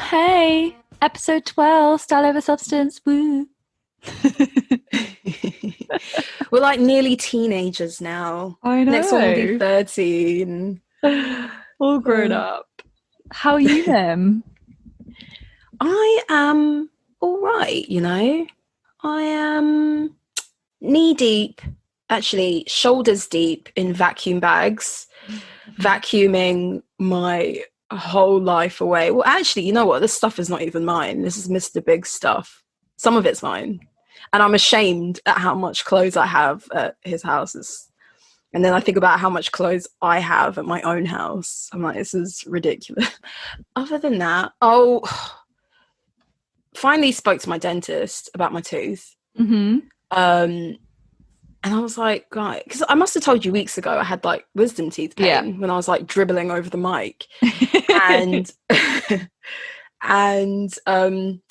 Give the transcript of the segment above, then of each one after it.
hey, episode 12, Style Over Substance, woo. We're like nearly teenagers now. I know. Next one will be 13. All grown up. How are you, Mim? I am all right, you know. I am knee deep, actually shoulders deep in vacuum bags, vacuuming my whole life away. Well, actually, you know what? This stuff is not even mine. This is Mr. Big stuff. Some of it's mine. And I'm ashamed at how much clothes I have at his houses. And then I think about how much clothes I have at my own house. I'm like, this is ridiculous. Other than that, finally spoke to my dentist about my tooth. Mm-hmm. And I was like, right, because I must have told you weeks ago I had like wisdom teeth pain when I was like dribbling over the mic. and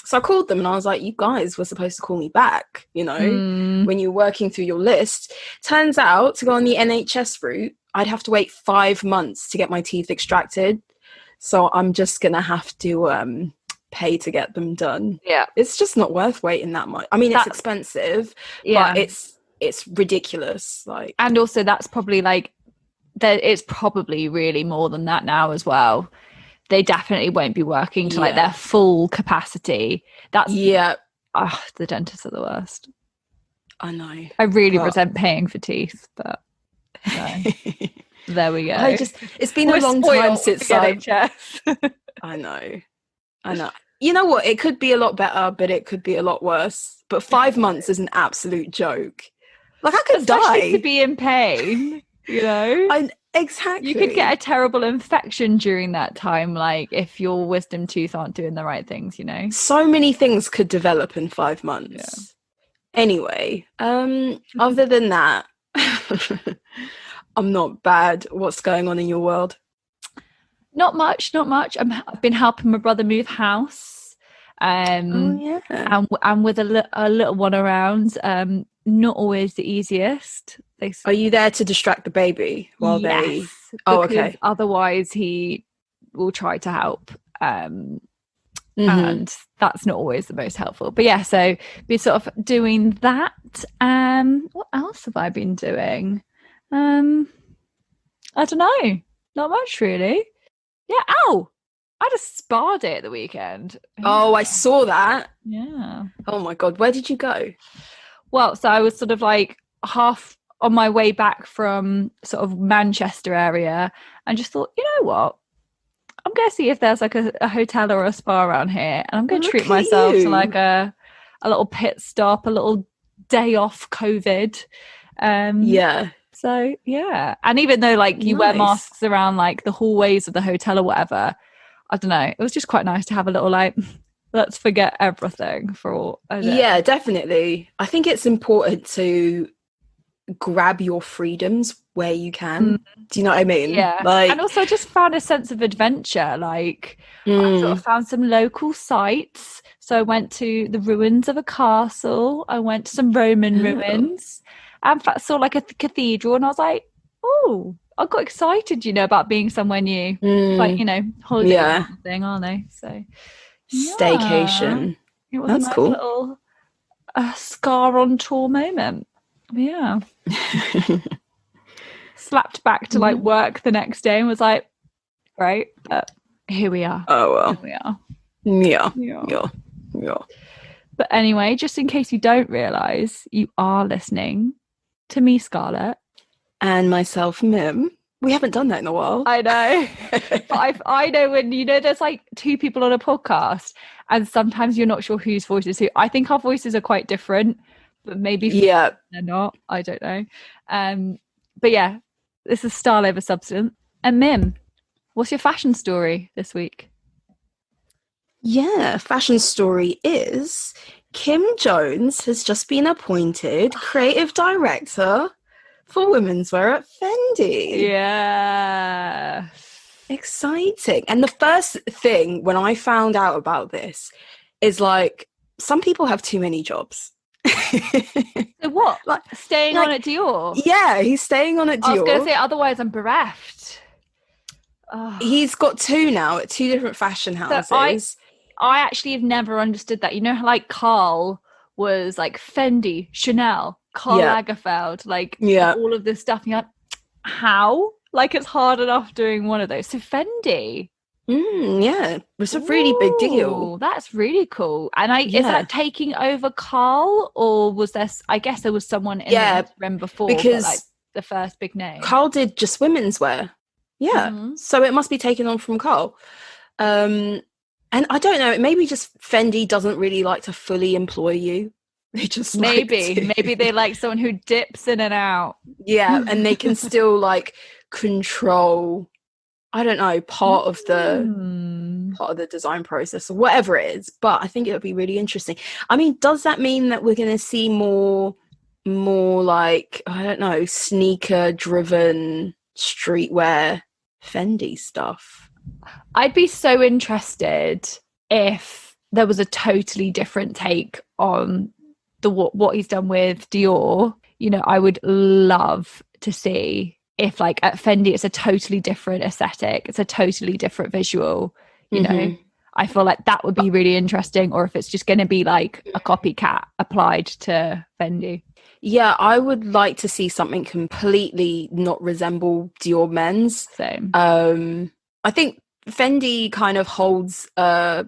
so I called them and I was like, you guys were supposed to call me back, you know, when you're working through your list. Turns out to go on the NHS route, I'd have to wait 5 months to get my teeth extracted. So I'm just going to have to pay to get them done. Yeah. It's just not worth waiting that much. I mean, it's expensive, but it's ridiculous. Like, and also that's probably like, it's probably really more than that now as well. They definitely won't be working to like their full capacity. That's the dentists are the worst. I know. I really resent paying for teeth, but there we go. It's been a long time since I know. You know what? It could be a lot better, but it could be a lot worse. But 5 months is an absolute joke. Like, I could die to be in pain. You know, exactly. You could get a terrible infection during that time, like if your wisdom tooth aren't doing the right things, you know. So many things could develop in 5 months. Yeah. Anyway, other than that, I'm not bad. What's going on in your world? Not much. I've been helping my brother move house, and with a little one around. Not always the easiest. Are you there to distract the baby while they? Oh, okay. Otherwise, he will try to help, and that's not always the most helpful. But yeah, so we're sort of doing that. What else have I been doing? I don't know. Not much really. Yeah. Ow! I had a spa day at the weekend. Oh, I saw that. Yeah. Oh my God, where did you go? Well, so I was sort of like half on my way back from sort of Manchester area and just thought, you know what? I'm going to see if there's like a hotel or a spa around here. And I'm going to treat myself to like a little pit stop, a little day off COVID. So, yeah. And even though like you wear masks around like the hallways of the hotel or whatever, I don't know. It was just quite nice to have a little like... Let's forget everything for a day. Yeah, definitely. I think it's important to grab your freedoms where you can. Do you know what I mean? Yeah. Like, and also I just found a sense of adventure. Like I sort of found some local sites. So I went to the ruins of a castle. I went to some Roman ruins. And saw like a cathedral. And I was like, oh, I got excited, you know, about being somewhere new. Like, you know, holiday thing, aren't they? So... staycation. It was a nice cool little scar on tour moment. Yeah. Slapped back to like work the next day and was like, great, but here we are. Oh well. Here we are. Yeah. But anyway, just in case you don't realise, you are listening to me, Scarlett. And myself, Mim. We haven't done that in a while. I know. But I know when, you know, there's like two people on a podcast and sometimes you're not sure whose voice is who. I think our voices are quite different, but maybe they're not. I don't know. But yeah, this is Style Over Substance. And Mim, what's your fashion story this week? Yeah, fashion story is Kim Jones has just been appointed creative director for women's wear at Fendi. Yeah. Exciting. And the first thing when I found out about this is like, some people have too many jobs. So what? Like staying on at Dior? Yeah, he's staying on at Dior. I was going to say, otherwise I'm bereft. He's got two now at two different fashion houses. I actually have never understood that. You know how like Carl was like Fendi, Chanel, Karl Lagerfeld, like all of this stuff. And you're like, how? Like it's hard enough doing one of those. So Fendi. Yeah, it's a really big deal. That's really cool. And is that taking over Carl, or was there? I guess there was someone in the interim before, because but, like, the first big name. Carl did just women's wear. Yeah, so it must be taken on from Carl. And I don't know. Maybe just Fendi doesn't really like to fully employ you. They just maybe they like someone who dips in and out. Yeah, and they can still like control, I don't know, part of the design process or whatever it is. But I think it would be really interesting. I mean, does that mean that we're going to see more like, I don't know, sneaker driven streetwear Fendi stuff? I'd be so interested if there was a totally different take on what he's done with Dior. You know, I would love to see if like at Fendi it's a totally different aesthetic, it's a totally different visual, you know. I feel like that would be really interesting, or if it's just going to be like a copycat applied to Fendi. Yeah, I would like to see something completely not resemble Dior men's. Same. I think Fendi kind of holds a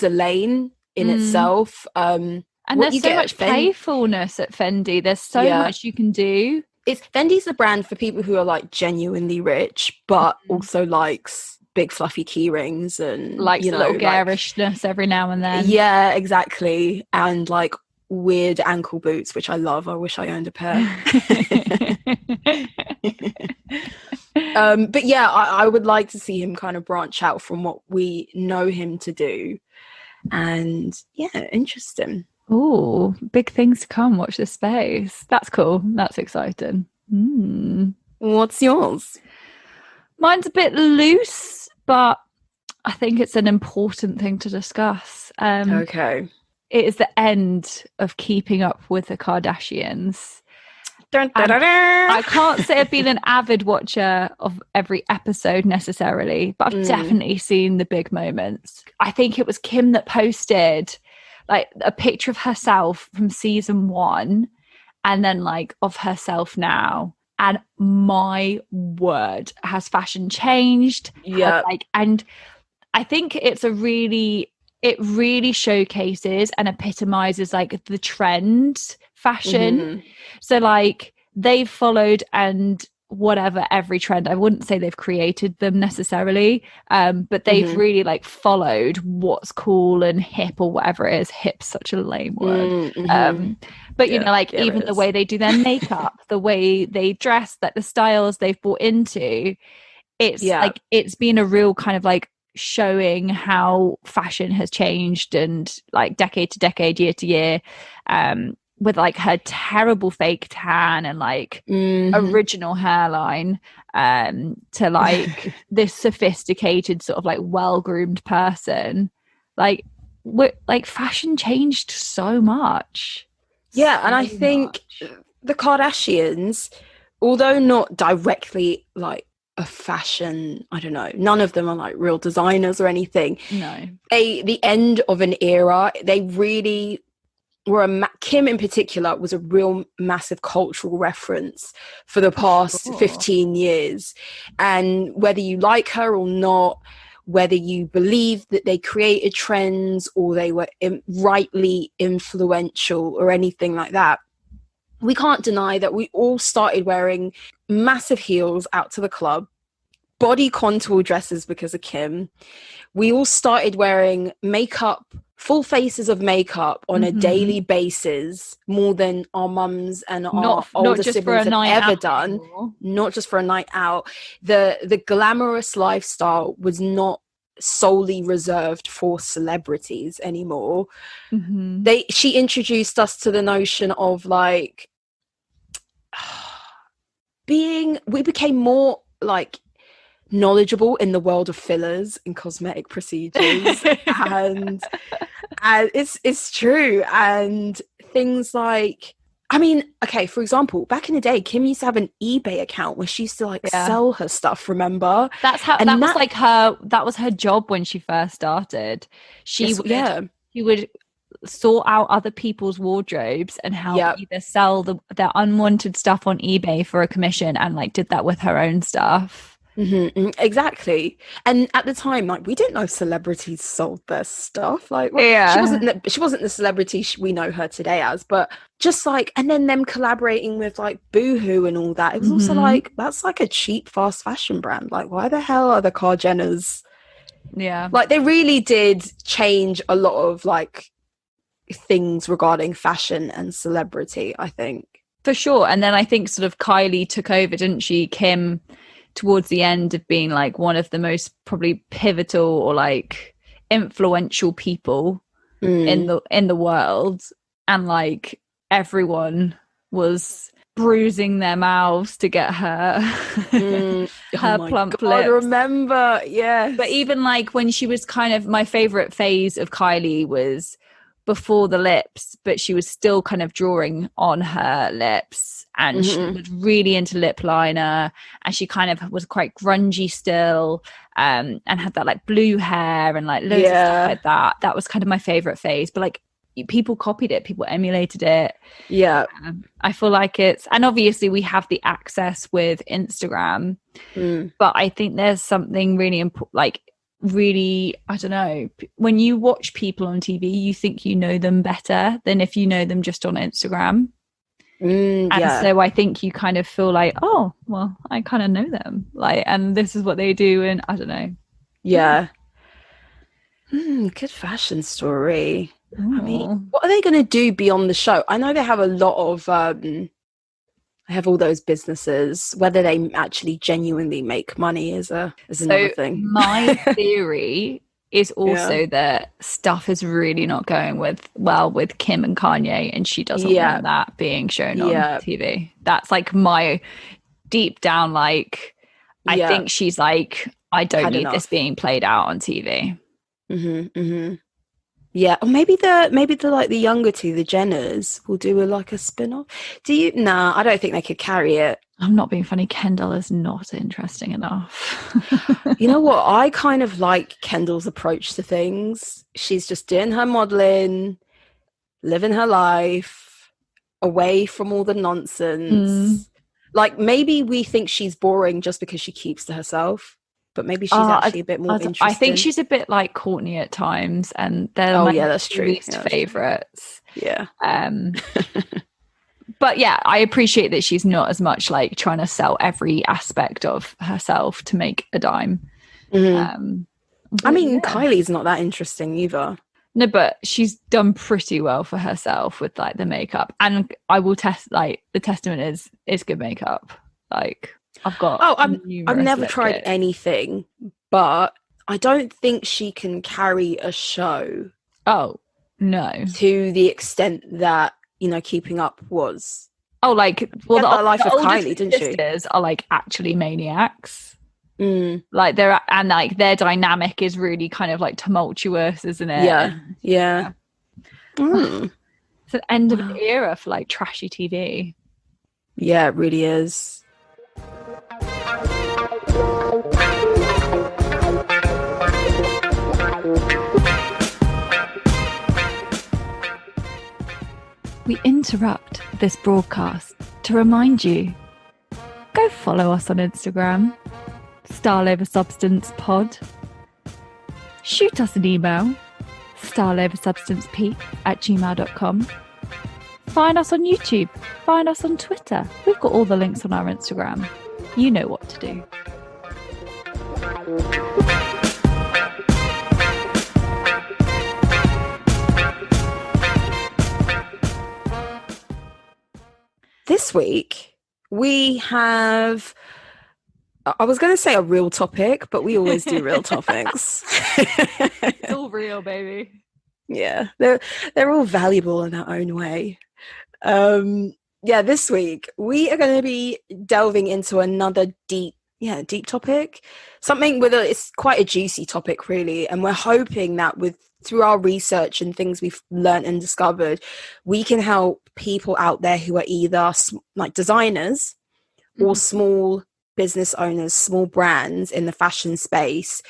lane in itself. And there's so much playfulness at Fendi. There's so much you can do. Fendi's the brand for people who are like genuinely rich, but also likes big fluffy key rings and likes a little garishness every now and then. Yeah, exactly. And like weird ankle boots, which I love. I wish I owned a pair. But yeah, I would like to see him kind of branch out from what we know him to do. And yeah, interesting. Oh, big things to come. Watch this space. That's cool. That's exciting. What's yours? Mine's a bit loose, but I think it's an important thing to discuss. Okay. It is the end of Keeping Up with the Kardashians. Dun, dun, dun, dun. I can't say I've been an avid watcher of every episode necessarily, but I've definitely seen the big moments. I think it was Kim that posted like a picture of herself from season 1 and then like of herself now. And my word, has fashion changed? Yeah. And I think it really showcases and epitomizes like the trend fashion. So like they've followed and whatever every trend. I wouldn't say they've created them necessarily, but they've really like followed what's cool and hip or whatever it is. Hip's such a lame word. But you know, like even the way they do their makeup, the way they dress, like the styles they've bought into, it's like it's been a real kind of like showing how fashion has changed and like decade to decade, year to year, with like her terrible fake tan and like original hairline, to like this sophisticated sort of like well-groomed person. Like fashion changed so much. And I think the Kardashians, although not directly like a fashion, I don't know, none of them are like real designers or anything. No, the end of an era. They really were Kim in particular was a real massive cultural reference for the past 15 years. And whether you like her or not, whether you believe that they created trends or they were rightly influential or anything like that, we can't deny that we all started wearing massive heels out to the club, body contour dresses because of Kim. We all started wearing makeup, full faces of makeup on a daily basis, more than our mums and our older siblings have ever done. Not just for a night out. The glamorous lifestyle was not solely reserved for celebrities anymore. She introduced us to the notion of like we became more like knowledgeable in the world of fillers and cosmetic procedures and it's true. And things like, I mean, okay, for example, back in the day, Kim used to have an eBay account where she used to like sell her stuff, remember? That's how, and that was like that was her job when she first started. She would sort out other people's wardrobes and help either sell their unwanted stuff on eBay for a commission, and like did that with her own stuff. Exactly. And at the time, like, we didn't know celebrities sold their stuff. Like, she wasn't the celebrity we know her today as, but just like, and then them collaborating with like Boohoo and all that, it was also like, that's like a cheap fast fashion brand. Like, why the hell are the Kar Jenners? Like, they really did change a lot of like things regarding fashion and celebrity, I think, for sure. And then I think sort of Kylie took over, didn't she? Kim, towards the end of being like one of the most probably pivotal or like influential people in the world, and like everyone was bruising their mouths to get her her plump lips. I remember, yes. But even like when she was kind of, my favorite phase of Kylie was before the lips, but she was still kind of drawing on her lips, and she was really into lip liner, and she kind of was quite grungy still, and had that like blue hair and like loads of stuff like that. That was kind of my favorite phase. But like people copied it, people emulated it. I feel like it's, and obviously we have the access with Instagram, but I think there's something really important, like really, I don't know, when you watch people on TV, you think you know them better than if you know them just on Instagram. So I think you kind of feel like, oh, well, I kind of know them, like, and this is what they do, and I don't know. Good fashion story. I mean, what are they going to do beyond the show? I know they have a lot of they have all those businesses. Whether they actually genuinely make money is another thing. My theory is also that stuff is really not going with Kim and Kanye, and she doesn't want that being shown on TV. That's like my deep down, like, I think she's like, I don't need this being played out on TV. Yeah, or maybe the like the younger two, the Jenners, will do a spin-off. Nah, I don't think they could carry it. I'm not being funny. Kendall is not interesting enough. You know what? I kind of like Kendall's approach to things. She's just doing her modeling, living her life, away from all the nonsense. Like, maybe we think she's boring just because she keeps to herself. But maybe she's actually a bit more interesting. I think she's a bit like Courtney at times, and they're that's true. Least favorites. Yeah. But yeah, I appreciate that she's not as much like trying to sell every aspect of herself to make a dime. I mean, Kylie's not that interesting either. No, but she's done pretty well for herself with like the makeup, and I will the testament is good makeup. Like, I've never tried anything, but I don't think she can carry a show. Oh, no. To the extent that, Keeping Up was. Oh, like, well, the life of Kylie, didn't she? Sisters are like actually maniacs. Like their dynamic is really kind of like tumultuous, isn't it? Yeah. It's an end of an era for like trashy TV. Yeah, it really is. We interrupt this broadcast to remind you, go follow us on Instagram, Style Over Substance Pod. Shoot us an email, styleoversubstancepeak@gmail.com. Find us on YouTube, find us on Twitter. We've got all the links on our Instagram. You know what to do. This week, we have, I was going to say a real topic, but we always do real topics. It's all real, baby. Yeah, they're all valuable in their own way. This week, we are going to be delving into another deep deep topic, something it's quite a juicy topic really, and we're hoping that through our research and things we've learned and discovered, we can help people out there who are either like designers or small business owners, small brands in the fashion space,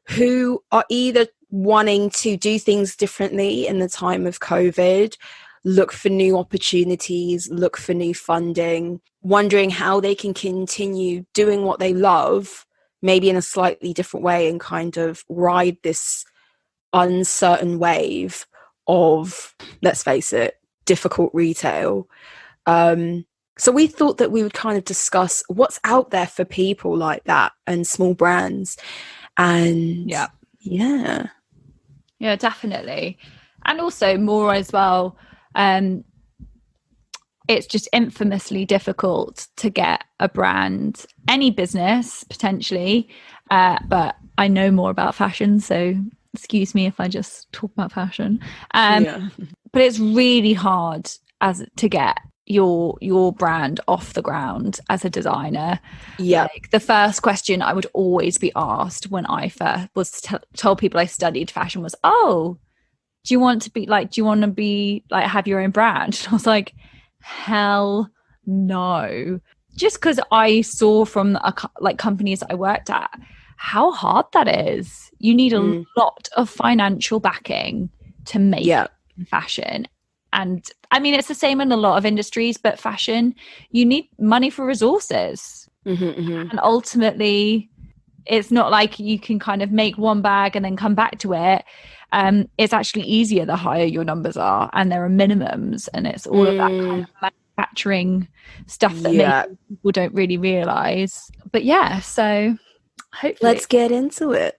who are either wanting to do things differently in the time of COVID, look for new opportunities, look for new funding, wondering how they can continue doing what they love, maybe in a slightly different way, and kind of ride this uncertain wave of, let's face it, difficult retail. So we thought that we would kind of discuss what's out there for people like that and small brands. And yeah, definitely. And also more as well, it's just infamously difficult to get a brand, any business potentially, but I know more about fashion, so excuse me if I just talk about fashion. But it's really hard to get your brand off the ground as a designer. Like, the first question I would always be asked when I first was told people I studied fashion was, do you want to be like have your own brand? And I was like, hell no. Just because I saw from companies that I worked at how hard that is. You need a lot of financial backing to make it in fashion. And I mean, it's the same in a lot of industries, but fashion, you need money for resources. And ultimately, it's not like you can kind of make one bag and then come back to it. It's actually easier the higher your numbers are, and there are minimums, and it's all of that kind of manufacturing stuff that maybe people don't really realize. But so hopefully, let's get into it.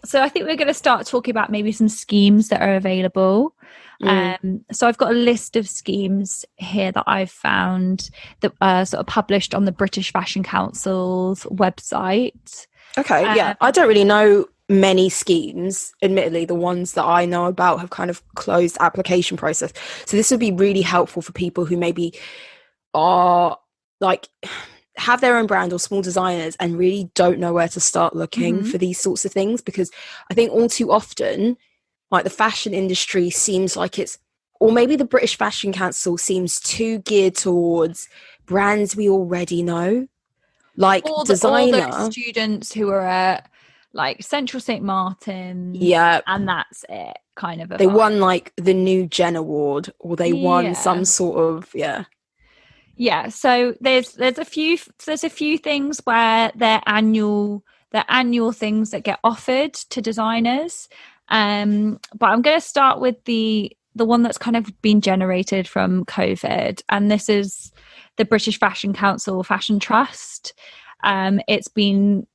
So I think we're going to start talking about maybe some schemes that are available. So I've got a list of schemes here that I've found that are sort of published on the British Fashion Council's website. Okay, I don't really know many schemes. Admittedly, the ones that I know about have kind of closed application process. So this would be really helpful for people who maybe are like have their own brand or small designers and really don't know where to start looking for these sorts of things, because I think all too often, like, the fashion industry seems like or maybe the British Fashion Council seems too geared towards brands we already know, like all those students who are at like Central St. Martin, and that's it, kind of. They won like the New Gen Award, or they won some sort of so there's a few things where they're annual things that get offered to designers, but I'm going to start with the one that's kind of been generated from COVID, and this is the British Fashion Council Fashion Trust. It's been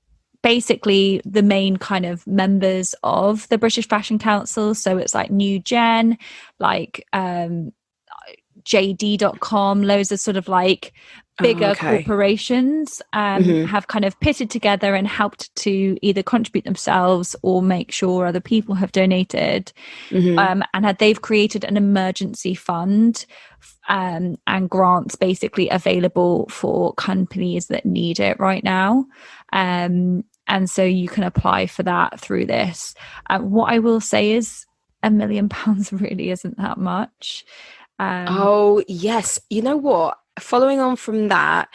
basically the main kind of members of the British Fashion Council, so it's like New Gen, like JD.com, loads of sort of like bigger corporations have kind of pitted together and helped to either contribute themselves or make sure other people have donated, and they've created an emergency fund and grants basically available for companies that need it right now, and so you can apply for that through this. What I will say is £1 million really isn't that much. Yes, you know what, following on from that,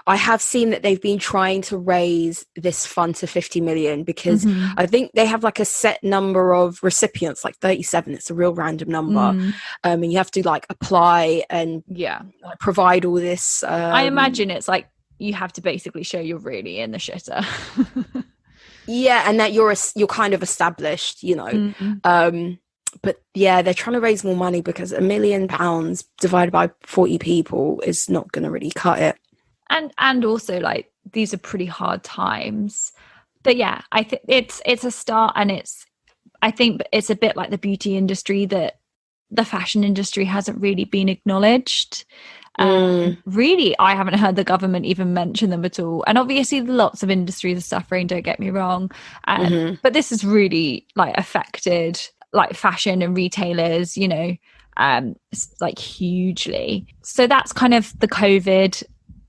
I have seen that they've been trying to raise this fund to 50 million, because I think they have like a set number of recipients, like 37. It's a real random number, and you have to like apply and like, provide all this. I imagine it's like you have to basically show you're really in the shitter. And that you're kind of established, you know. But they're trying to raise more money, because £1 million divided by 40 people is not going to really cut it. And also, like, these are pretty hard times. But I think it's a start, and I think it's a bit like the beauty industry, that the fashion industry hasn't really been acknowledged. Really, I haven't heard the government even mention them at all. And obviously lots of industries are suffering, don't get me wrong. But this has really like affected like fashion and retailers, you know, like hugely. So that's kind of the COVID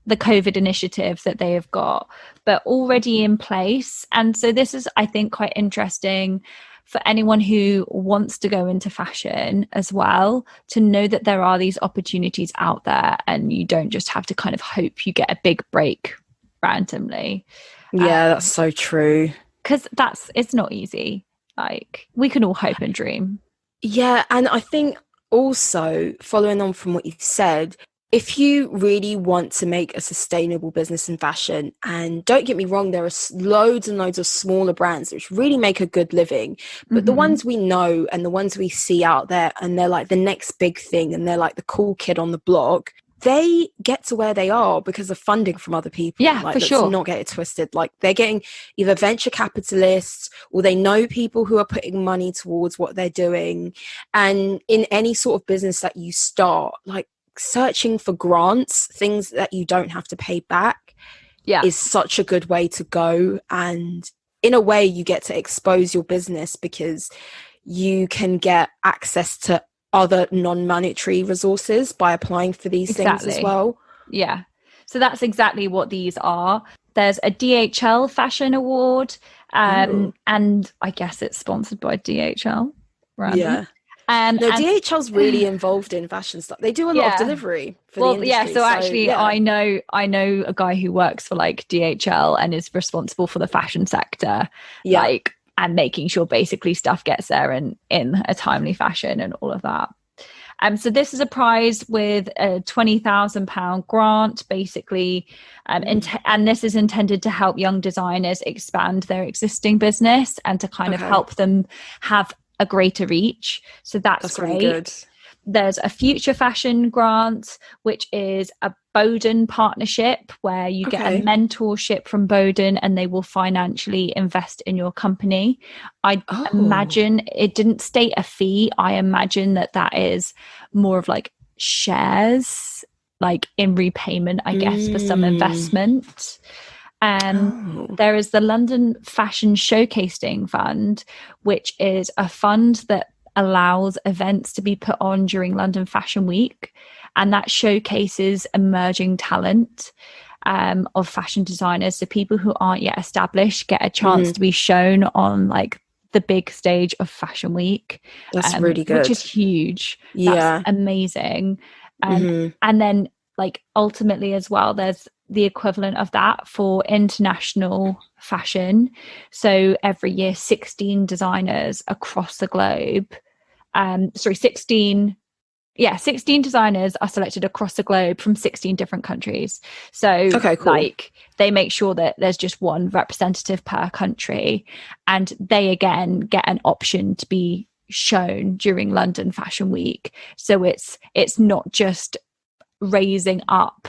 the COVID initiative that they have got, but already in place. And so this is, I think, quite interesting for anyone who wants to go into fashion as well, to know that there are these opportunities out there and you don't just have to kind of hope you get a big break randomly. Yeah, that's so true. Because it's not easy. Like, we can all hope and dream. Yeah, and I think also, following on from what you said, if you really want to make a sustainable business in fashion, and don't get me wrong, there are loads and loads of smaller brands which really make a good living, but the ones we know and the ones we see out there, and they're like the next big thing, and they're like the cool kid on the block, they get to where they are because of funding from other people. Yeah, like, for let's sure. not get it twisted. Like, they're getting either venture capitalists, or they know people who are putting money towards what they're doing. And in any sort of business that you start, like, searching for grants, things that you don't have to pay back, is such a good way to go. And in a way, you get to expose your business because you can get access to other non-monetary resources by applying for these things as well. Yeah. So that's exactly what these are. There's a DHL Fashion Award, and I guess it's sponsored by DHL. Random. Yeah. No, DHL's really involved in fashion stuff. They do a lot of delivery for the industry. Yeah, so actually, I know a guy who works for like DHL and is responsible for the fashion sector, like, and making sure basically stuff gets there and in a timely fashion and all of that. So this is a prize with a £20,000 grant, basically, and this is intended to help young designers expand their existing business and to kind of help them have a greater reach. So that's great. Really good. There's a Future Fashion grant, which is a Bowden partnership where you get a mentorship from Bowden and they will financially invest in your company. I imagine, it didn't state a fee. I imagine that is more of like shares, like in repayment, I guess, for some investment. There is the London Fashion Showcasing Fund, which is a fund that allows events to be put on during London Fashion Week, and that showcases emerging talent of fashion designers. So people who aren't yet established get a chance to be shown on like the big stage of Fashion Week. That's really good. Which is huge. That's amazing. And then, like, ultimately as well, there's the equivalent of that for international fashion. So every year, 16 designers across the globe, 16 designers are selected across the globe from 16 different countries. So like, they make sure that there's just one representative per country, and they again get an option to be shown during London Fashion Week. So it's not just raising up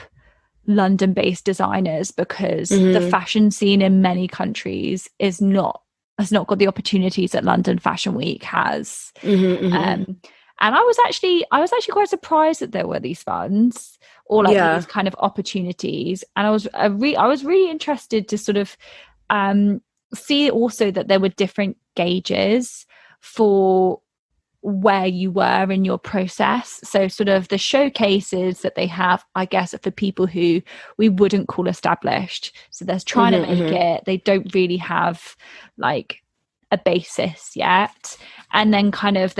London-based designers, because the fashion scene in many countries has not got the opportunities that London Fashion Week has. And I was actually quite surprised that there were these funds or like these kind of opportunities. And I was really interested to sort of see also that there were different gauges for where you were in your process. So sort of the showcases that they have, I guess, are for people who we wouldn't call established. So they're trying to make it. They don't really have like a basis yet. And then kind of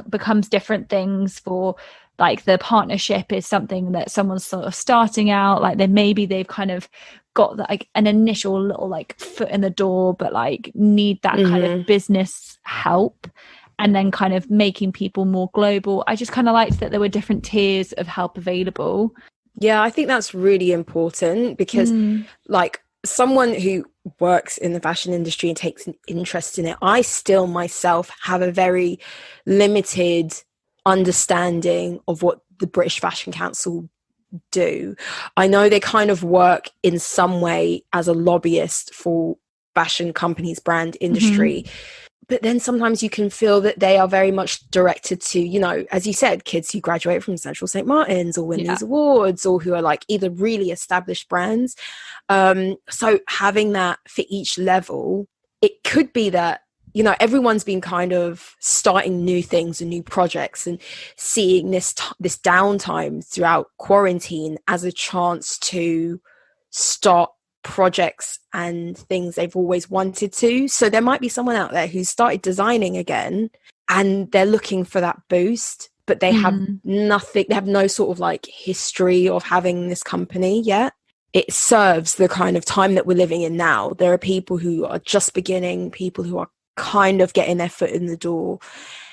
becomes different things for, like, the partnership is something that someone's sort of starting out, like they've kind of got like an initial little like foot in the door, but like need that kind of business help, and then kind of making people more global. I just kind of liked that there were different tiers of help available. Yeah, I think that's really important because like someone who works in the fashion industry and takes an interest in it, I still myself have a very limited understanding of what the British Fashion Council do. I know they kind of work in some way as a lobbyist for fashion companies, brand industry. But then sometimes you can feel that they are very much directed to, you know, as you said, kids who graduate from Central St. Martin's or win these awards, or who are like either really established brands. So having that for each level, it could be that, you know, everyone's been kind of starting new things and new projects and seeing this downtime throughout quarantine as a chance to start projects and things they've always wanted to. So there might be someone out there who's started designing again and they're looking for that boost, but they have nothing, they have no sort of like history of having this company yet. It serves the kind of time that we're living in now. There are people who are just beginning, people who are kind of getting their foot in the door,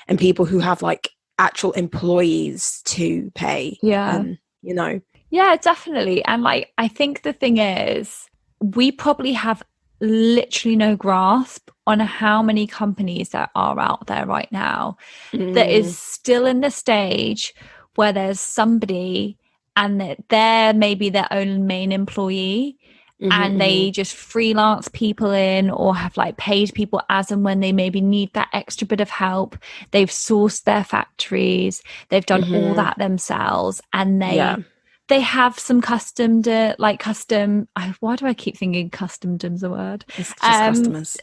and people who have like actual employees to pay. You know. Yeah, definitely. And like, I think the thing is, we probably have literally no grasp on how many companies there are out there right now that is still in the stage where there's somebody and that they're maybe their own main employee, and they just freelance people in or have like paid people as and when they maybe need that extra bit of help. They've sourced their factories, they've done all that themselves, and they have some why do I keep thinking customdom's a word? It's just customers.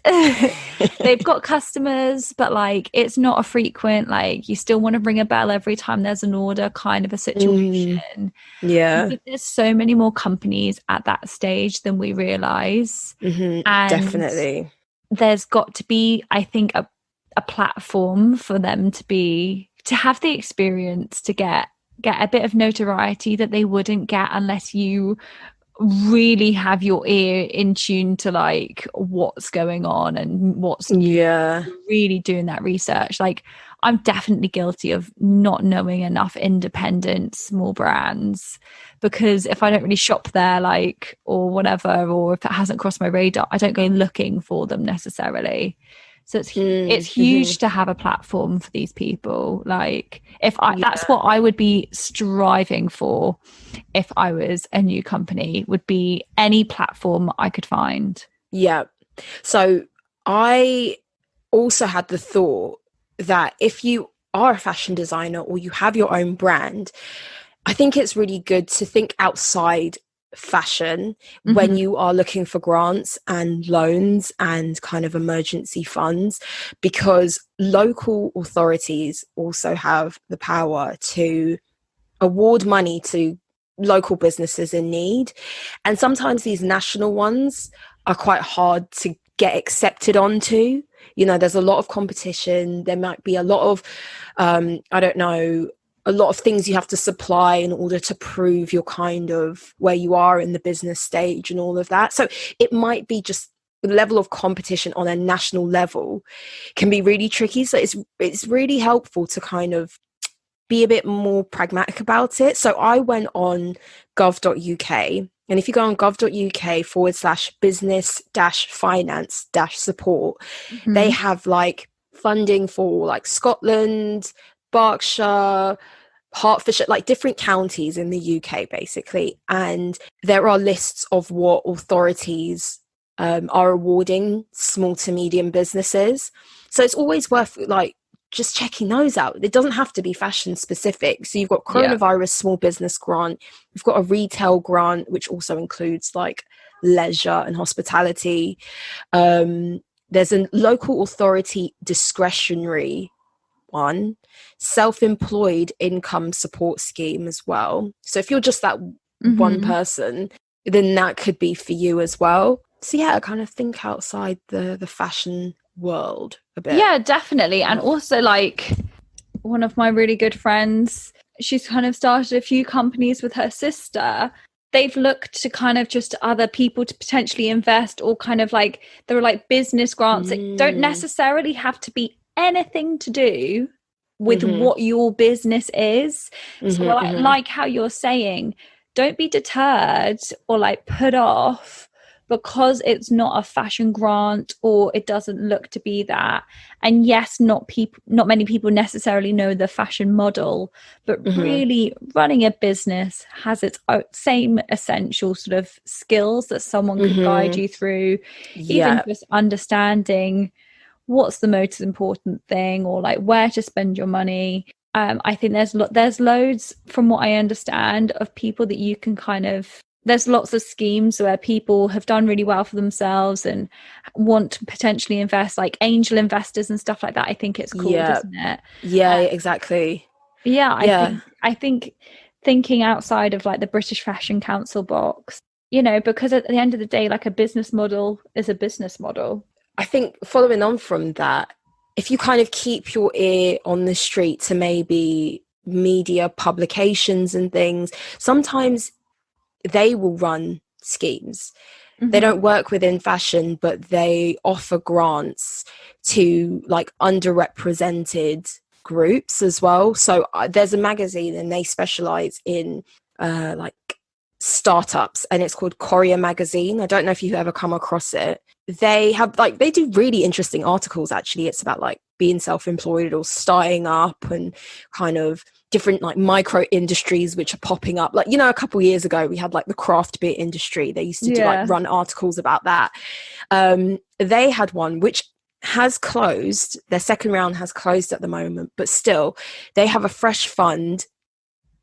They've got customers, but like it's not a frequent, like you still want to ring a bell every time there's an order kind of a situation. There's so many more companies at that stage than we realize. And definitely there's got to be, I think, a platform for them to have the experience to get a bit of notoriety that they wouldn't get unless you really have your ear in tune to like what's going on and what's really doing that research. Like, I'm definitely guilty of not knowing enough independent small brands, because if I don't really shop there, like, or whatever, or if it hasn't crossed my radar, I don't go looking for them necessarily. So it's huge to have a platform for these people. Like, that's what I would be striving for if I was a new company, would be any platform I could find. Yeah. So I also had the thought that if you are a fashion designer or you have your own brand, I think it's really good to think outside fashion when you are looking for grants and loans and kind of emergency funds, because local authorities also have the power to award money to local businesses in need, and sometimes these national ones are quite hard to get accepted onto. You know, there's a lot of competition, there might be a lot of a lot of things you have to supply in order to prove you're kind of where you are in the business stage and all of that. So it might be just the level of competition on a national level can be really tricky. So it's really helpful to kind of be a bit more pragmatic about it. So I went on gov.uk, and if you go on gov.uk/business-finance-support, they have like funding for like Scotland, Berkshire, Hertfordshire, like different counties in the UK basically, and there are lists of what authorities are awarding small to medium businesses. So it's always worth like just checking those out. It doesn't have to be fashion specific. So you've got coronavirus small business grant, you've got a retail grant which also includes like leisure and hospitality. There's a local authority discretionary one, self-employed income support scheme as well. So if you're just that one person, then that could be for you as well. So yeah, I kind of think outside the fashion world a bit. Yeah, definitely. And also, like, one of my really good friends, she's kind of started a few companies with her sister. They've looked to kind of just other people to potentially invest, or kind of like there are like business grants that don't necessarily have to be anything to do with what your business is. So like how you're saying, don't be deterred or like put off because it's not a fashion grant or it doesn't look to be that. And yes, not many people necessarily know the fashion model, but really running a business has its same essential sort of skills that someone could guide you through. Even just understanding what's the most important thing, or like where to spend your money. I think there's loads, from what I understand, of people that you can kind of there's lots of schemes where people have done really well for themselves and want to potentially invest, like angel investors and stuff like that. I think it's called, isn't it? Yeah, exactly. Yeah, Yeah. I think thinking outside of like the British Fashion Council box, you know, because at the end of the day, like a business model is a business model. I think following on from that, if you kind of keep your ear on the street to maybe media publications and things, sometimes they will run schemes. They don't work within fashion, but they offer grants to like underrepresented groups as well. So there's a magazine and they specialize in like startups, and it's called Courier Magazine. I don't know if you've ever come across it. They have like, they do really interesting articles actually. It's about like being self-employed or starting up and kind of different like micro industries which are popping up. Like, you know, a couple of years ago we had like the craft beer industry. They used to do like run articles about that. They had one which has closed. Their second round has closed at the moment, but still they have a fresh fund.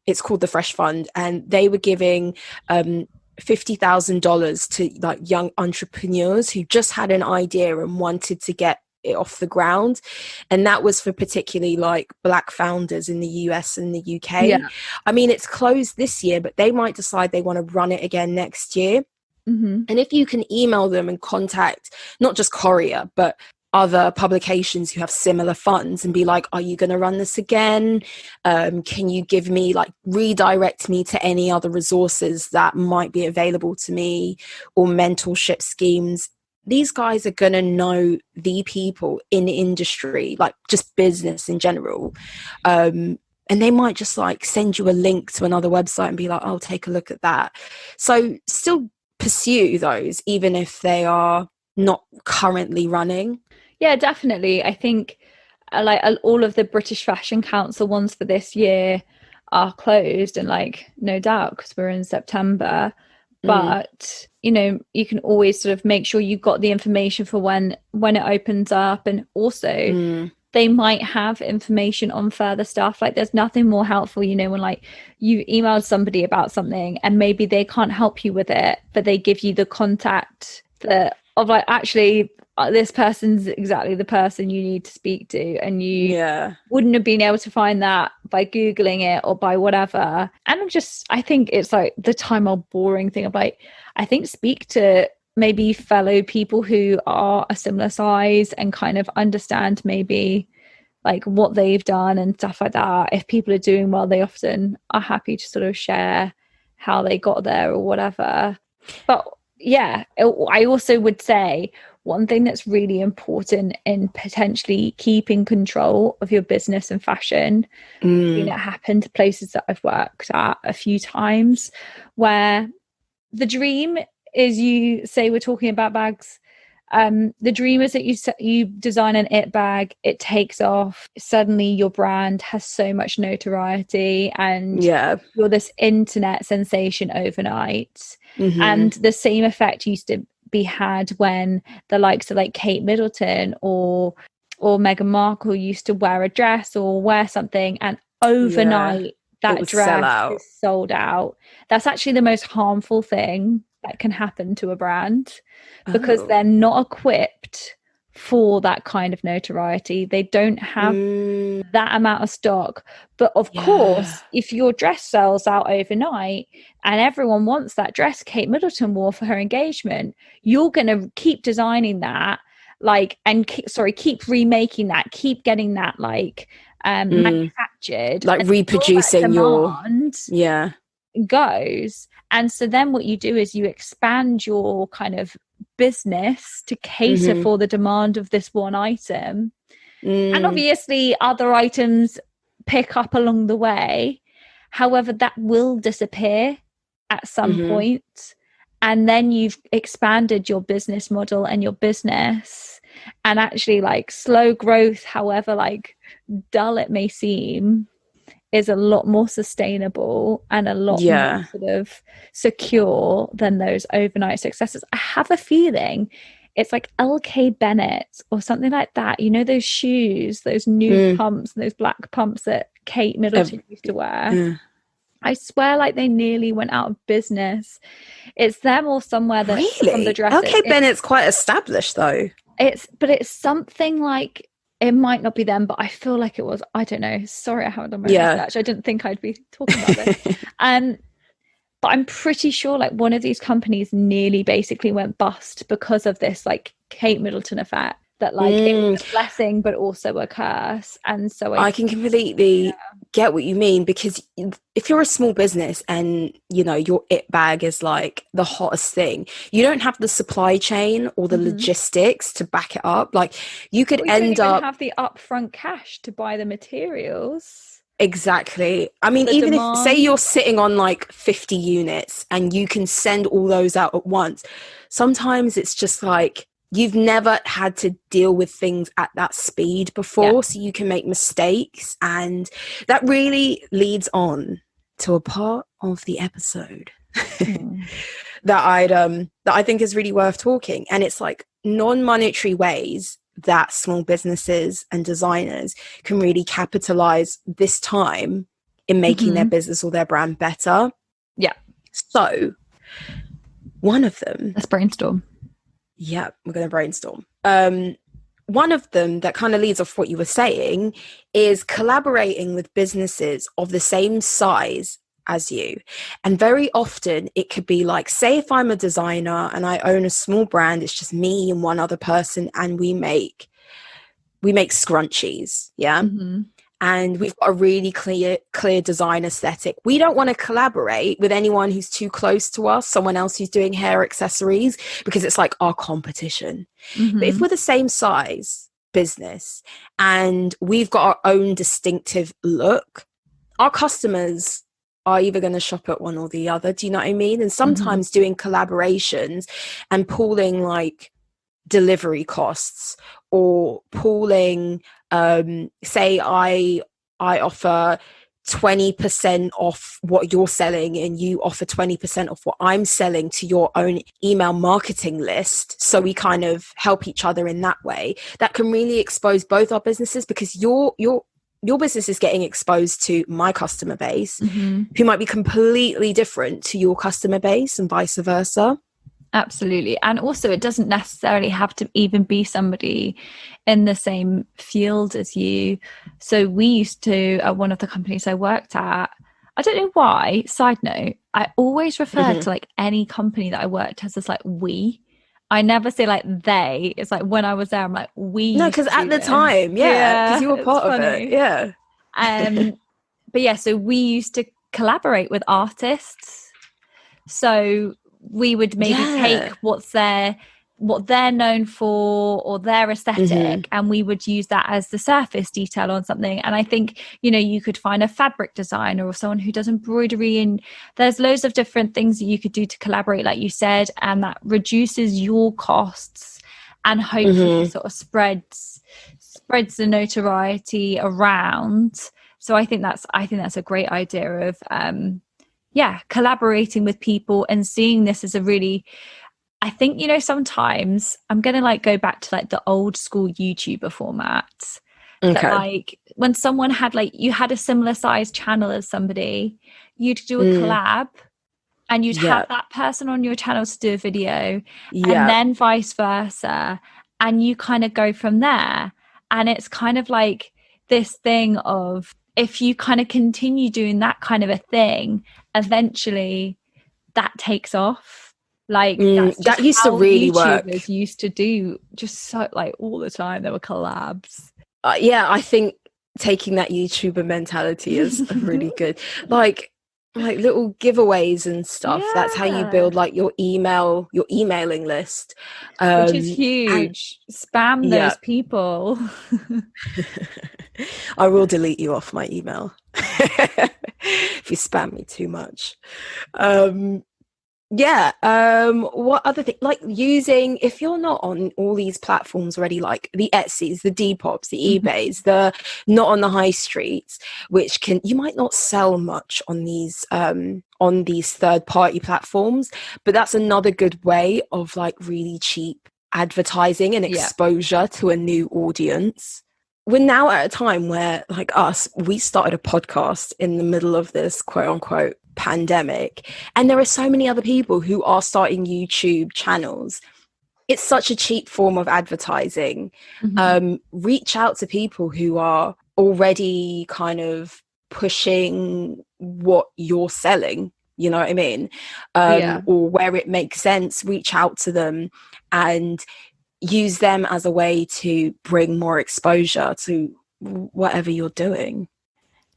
It's called the Fresh Fund, and they were giving $50,000 to like young entrepreneurs who just had an idea and wanted to get it off the ground. And that was for particularly like Black founders in the US and the UK. I mean, it's closed this year, but they might decide they want to run it again next year. And if you can email them and contact not just Courier, but other publications who have similar funds and be like, are you going to run this again? Can you give me like redirect me to any other resources that might be available to me, or mentorship schemes? These guys are going to know the people in the industry, like just business in general. And they might just like send you a link to another website and be like, oh, take a look at that. So still pursue those, even if they are not currently running. Yeah, definitely. I think like all of the British Fashion Council ones for this year are closed, and like no doubt because we're in September. But you know, you can always sort of make sure you got the information for when it opens up, and also they might have information on further stuff. Like there's nothing more helpful, you know, when like you emailed somebody about something and maybe they can't help you with it, but they give you the contact of like, actually this person's exactly the person you need to speak to, and you wouldn't have been able to find that by Googling it or by whatever. And I think it's like the time old boring thing of like, I think speak to maybe fellow people who are a similar size and kind of understand maybe like what they've done and stuff like that. If people are doing well, they often are happy to sort of share how they got there or whatever. But yeah, I also would say one thing that's really important in potentially keeping control of your business and fashion, it happened to places that I've worked at a few times, where the dream is, you say we're talking about bags, the dream is that you design an it bag, it takes off, suddenly your brand has so much notoriety and you're this internet sensation overnight. And the same effect used to be had when the likes of like Kate Middleton or Meghan Markle used to wear a dress or wear something, and overnight that dress is sold out. That's actually the most harmful thing that can happen to a brand, because they're not equipped for that kind of notoriety. They don't have that amount of stock. But of course, if your dress sells out overnight and everyone wants that dress Kate Middleton wore for her engagement, you're going to keep designing that, like, and keep remaking that, keep getting that like manufactured, like reproducing your goes. And so then what you do is you expand your kind of business to cater for the demand of this one item. And obviously other items pick up along the way. However, that will disappear at some point. And then you've expanded your business model and your business. And actually, like, slow growth, however like dull it may seem, is a lot more sustainable and a lot more sort of secure than those overnight successes. I have a feeling it's like LK Bennett or something like that. You know, those shoes, those nude pumps, those black pumps that Kate Middleton used to wear. I swear, like they nearly went out of business. It's them or somewhere that from the Really? dresses. Okay, Bennett's quite established though. It's something like, it might not be them, but I feel like it was. I don't know. Sorry, I haven't done my research. I didn't think I'd be talking about this. But I'm pretty sure like one of these companies nearly basically went bust because of this like Kate Middleton effect, that like it was a blessing but also a curse. And so I can completely get what you mean, because if you're a small business and you know your it bag is like the hottest thing, you don't have the supply chain or the logistics to back it up. Like you could end up have the upfront cash to buy the materials. Exactly. I mean, even if, say you're sitting on like 50 units and you can send all those out at once, sometimes it's just like you've never had to deal with things at that speed before, so you can make mistakes. And that really leads on to a part of the episode that I think is really worth talking. And it's like non-monetary ways that small businesses and designers can really capitalize this time in making their business or their brand better. Yeah. So one of them, let's brainstorm. Yeah, we're going to brainstorm. One of them that kind of leads off what you were saying is collaborating with businesses of the same size as you. And very often it could be like, say if I'm a designer and I own a small brand, it's just me and one other person, and we make scrunchies, and we've got a really clear design aesthetic. We don't want to collaborate with anyone who's too close to us, someone else who's doing hair accessories, because it's like our competition. But if we're the same size business and we've got our own distinctive look, our customers are either going to shop at one or the other. Do you know what I mean? And sometimes doing collaborations and pooling like delivery costs, or pooling, say I offer 20% off what you're selling and you offer 20% off what I'm selling to your own email marketing list, so we kind of help each other in that way. That can really expose both our businesses, because your business is getting exposed to my customer base, who might be completely different to your customer base, and vice versa. Absolutely. And also it doesn't necessarily have to even be somebody in the same field as you. So we used to, at one of the companies I worked at, I don't know why, side note, I always refer to like any company that I worked as like we. I never say like they. It's like when I was there, I'm like we. No, because at the time, because you were part of it. Yeah. But yeah, so we used to collaborate with artists. So we would maybe take what they're known for or their aesthetic, and we would use that as the surface detail on something. And I think, you know, you could find a fabric designer or someone who does embroidery, and there's loads of different things that you could do to collaborate, like you said, and that reduces your costs and hopefully sort of spreads the notoriety around. So I think that's a great idea of collaborating with people and seeing this as a really, I think, you know, sometimes I'm going to like go back to like the old school YouTuber format. That like when someone had like, you had a similar size channel as somebody, you'd do a collab and you'd have that person on your channel to do a video, and then vice versa. And you kind of go from there. And it's kind of like this thing of, if you kind of continue doing that kind of a thing, eventually that takes off. Like that used to really work. Used to do just so like all the time. There were collabs. I think taking that YouTuber mentality is really good. Like little giveaways and stuff. That's how you build like your emailing list, which is huge. Spam those people. I will delete you off my email if you spam me too much. What other thing, like using, if you're not on all these platforms already, like the Etsy's, the Dpops, the eBays, the not on the high streets, which you might not sell much on these third party platforms, but that's another good way of like really cheap advertising and exposure to a new audience. we're now at a time where, like us, we started a podcast in the middle of this quote unquote pandemic, and there are so many other people who are starting YouTube channels. It's such a cheap form of advertising. Reach out to people who are already kind of pushing what you're selling, you know what I mean? Or where it makes sense, reach out to them and use them as a way to bring more exposure to whatever you're doing.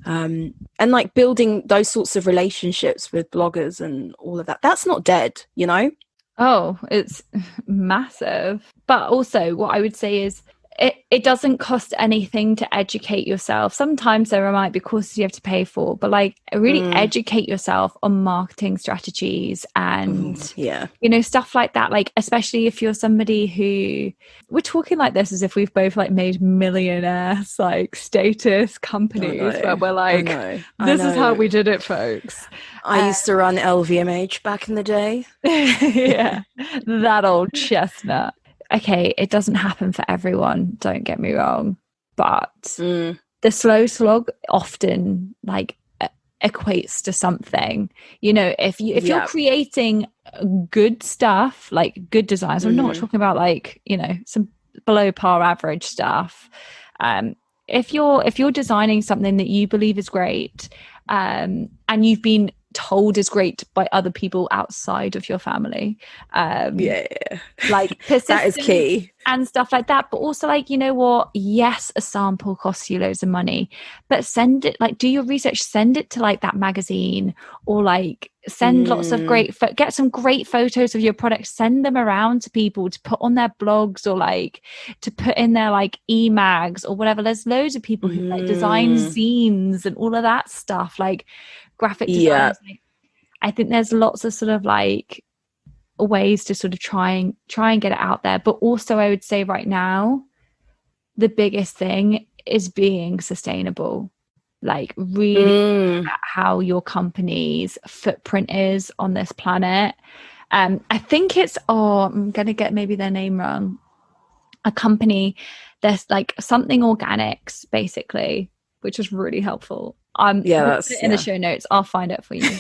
And like building those sorts of relationships with bloggers and all of that, that's not dead, you know? Oh, it's massive. But also what I would say is it doesn't cost anything to educate yourself. Sometimes there might be courses you have to pay for, but like really educate yourself on marketing strategies and you know, stuff like that. Like especially if you're somebody who, we're talking like this as if we've both like made millionaires like status companies where we're like, this is how we did it, folks. I used to run LVMH back in the day. Yeah, that old chestnut. Okay, it doesn't happen for everyone, don't get me wrong, but the slow slog often like equates to something. You know, if you're creating good stuff, like good designs, I'm not talking about like, you know, some below par average stuff. If you're designing something that you believe is great, and you've been told is great by other people outside of your family, like that is key and stuff like that. But also, like, you know what, yes, a sample costs you loads of money, but send it, like, do your research, send it to like that magazine, or like send lots of great get some great photos of your products, send them around to people to put on their blogs, or like to put in their like e-mags or whatever. There's loads of people who like design zines and all of that stuff, like graphic designers. I think there's lots of sort of like ways to sort of try and get it out there. But also I would say right now the biggest thing is being sustainable. Like really at how your company's footprint is on this planet. I think it's I'm gonna get maybe their name wrong, a company, there's like something organics basically, which is really helpful. That's in the show notes, I'll find it for you.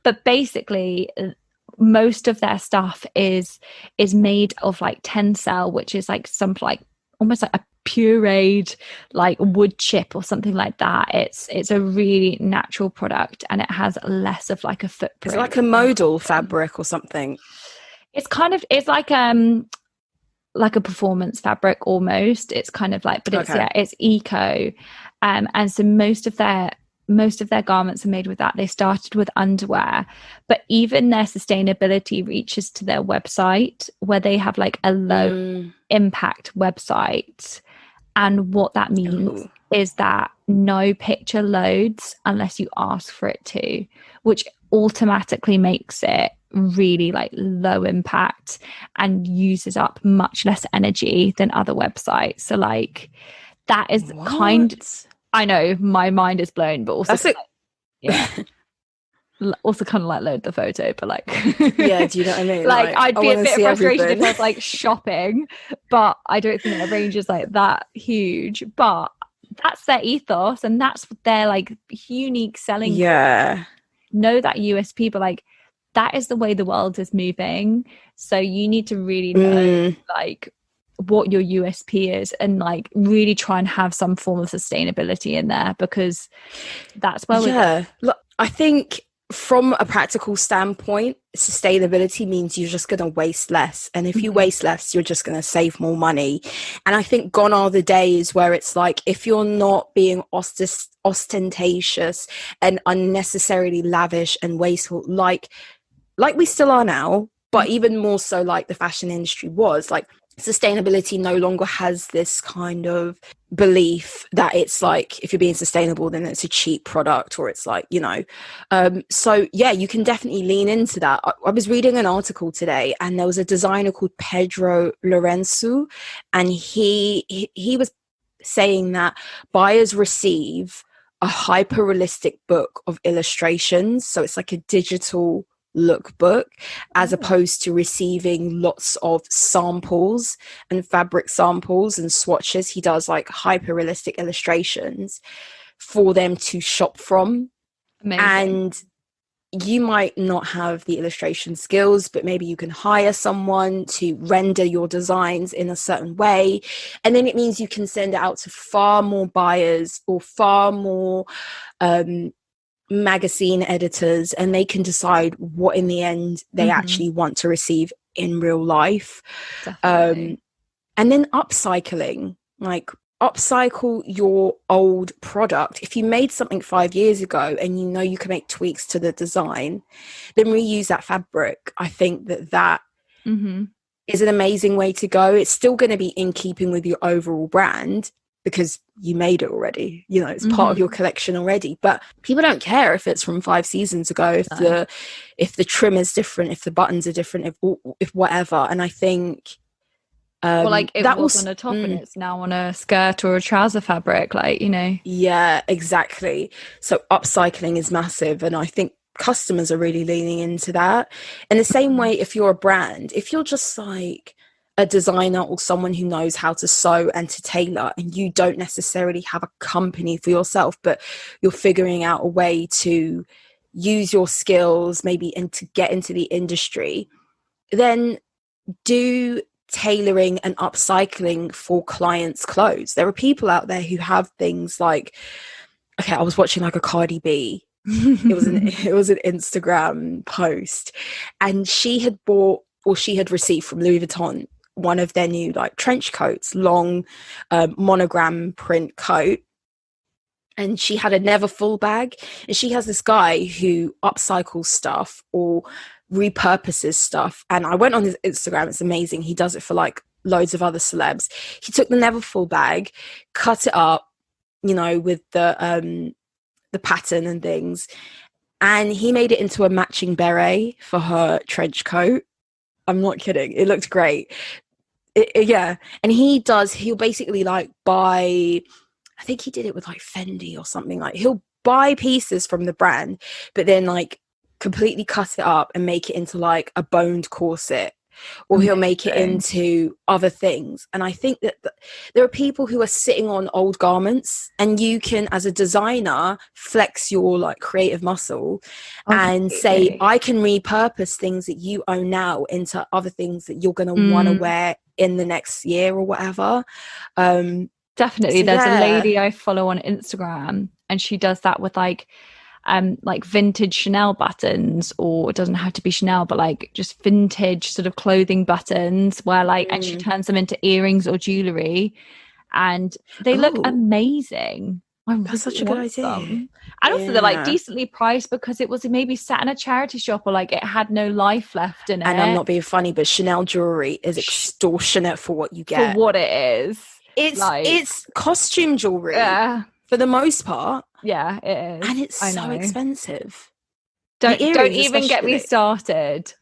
But basically most of their stuff is made of like Tencel, which is like some like almost like a pureed like wood chip or something like that. It's a really natural product, and it has less of like a footprint. It's like a modal fabric or something. It's kind of, it's like a performance fabric almost. It's kind of like, but it's it's eco, and so most of their garments are made with that. They started with underwear, but even their sustainability reaches to their website, where they have like a low impact website. And what that means is that no picture loads unless you ask for it to, which automatically makes it really like low impact and uses up much less energy than other websites. So like that is I know my mind is blown, but also also kind of like load the photo, but like do you know what I mean? Like I'd be a bit frustrated if I was like shopping, but I don't think their range is like that huge. But that's their ethos, and that's their like unique selling. Know that USP, but like that is the way the world is moving. So you need to really know like what your USP is, and like really try and have some form of sustainability in there, because that's where Look, I think from a practical standpoint, sustainability means you're just going to waste less, and if you waste less, you're just going to save more money. And I think gone are the days where it's like, if you're not being ostentatious and unnecessarily lavish and wasteful, like we still are now, but even more so like the fashion industry was, like sustainability no longer has this kind of belief that it's like, if you're being sustainable, then it's a cheap product, or it's like, you know. So yeah, you can definitely lean into that. I was reading an article today, and there was a designer called Pedro Lorenzo, and he was saying that buyers receive a hyper realistic book of illustrations. So it's like a digital lookbook, as opposed to receiving lots of samples and fabric samples and swatches. He does like hyper realistic illustrations for them to shop from. Amazing. And you might not have the illustration skills, but maybe you can hire someone to render your designs in a certain way. And then it means you can send it out to far more buyers or far more magazine editors, and they can decide what in the end they actually want to receive in real life. Definitely. And then upcycling, like upcycle your old product. If you made something 5 years ago and you know you can make tweaks to the design, then reuse that fabric. I think that is an amazing way to go. It's still going to be in keeping with your overall brand because you made it already, you know, it's part of your collection already. But people don't care if it's from 5 seasons ago, if the trim is different, if the buttons are different, if whatever. And I think or like it was on a top and it's now on a skirt or a trouser fabric, like, you know. Yeah, exactly. So upcycling is massive, and I think customers are really leaning into that. In the same way, if you're a brand, if you're just like a designer or someone who knows how to sew and to tailor, and you don't necessarily have a company for yourself, but you're figuring out a way to use your skills maybe and to get into the industry, then do tailoring and upcycling for clients' clothes. There are people out there who have things like, okay, I was watching like a Cardi B. It was an Instagram post, and she had bought, or she had received from Louis Vuitton, one of their new like trench coats, long monogram print coat. And she had a never full bag, and she has this guy who upcycles stuff or repurposes stuff. And I went on his Instagram, it's amazing. He does it for like loads of other celebs. He took the never full bag, cut it up, you know, with the pattern and things, and he made it into a matching beret for her trench coat. I'm not kidding, it looked great. Yeah. And he'll basically like buy, I think he did it with like Fendi or something, like he'll buy pieces from the brand but then like completely cut it up and make it into like a boned corset, or he'll make it into other things. And I think that there are people who are sitting on old garments, and you can, as a designer, flex your like creative muscle and say, I can repurpose things that you own now into other things that you're going to want to wear in the next year or whatever. Definitely. There's a lady I follow on Instagram, and she does that with like vintage Chanel buttons, or it doesn't have to be Chanel, but like just vintage sort of clothing buttons where like, and she turns them into earrings or jewelry, and they look amazing. That's such a good idea. And also they're like decently priced because it was maybe sat in a charity shop, or like it had no life left in it. And I'm not being funny, but Chanel jewelry is extortionate for what you get. For what it is. It's costume jewelry for the most part. Yeah, it is. And it's so expensive. Don't even get me started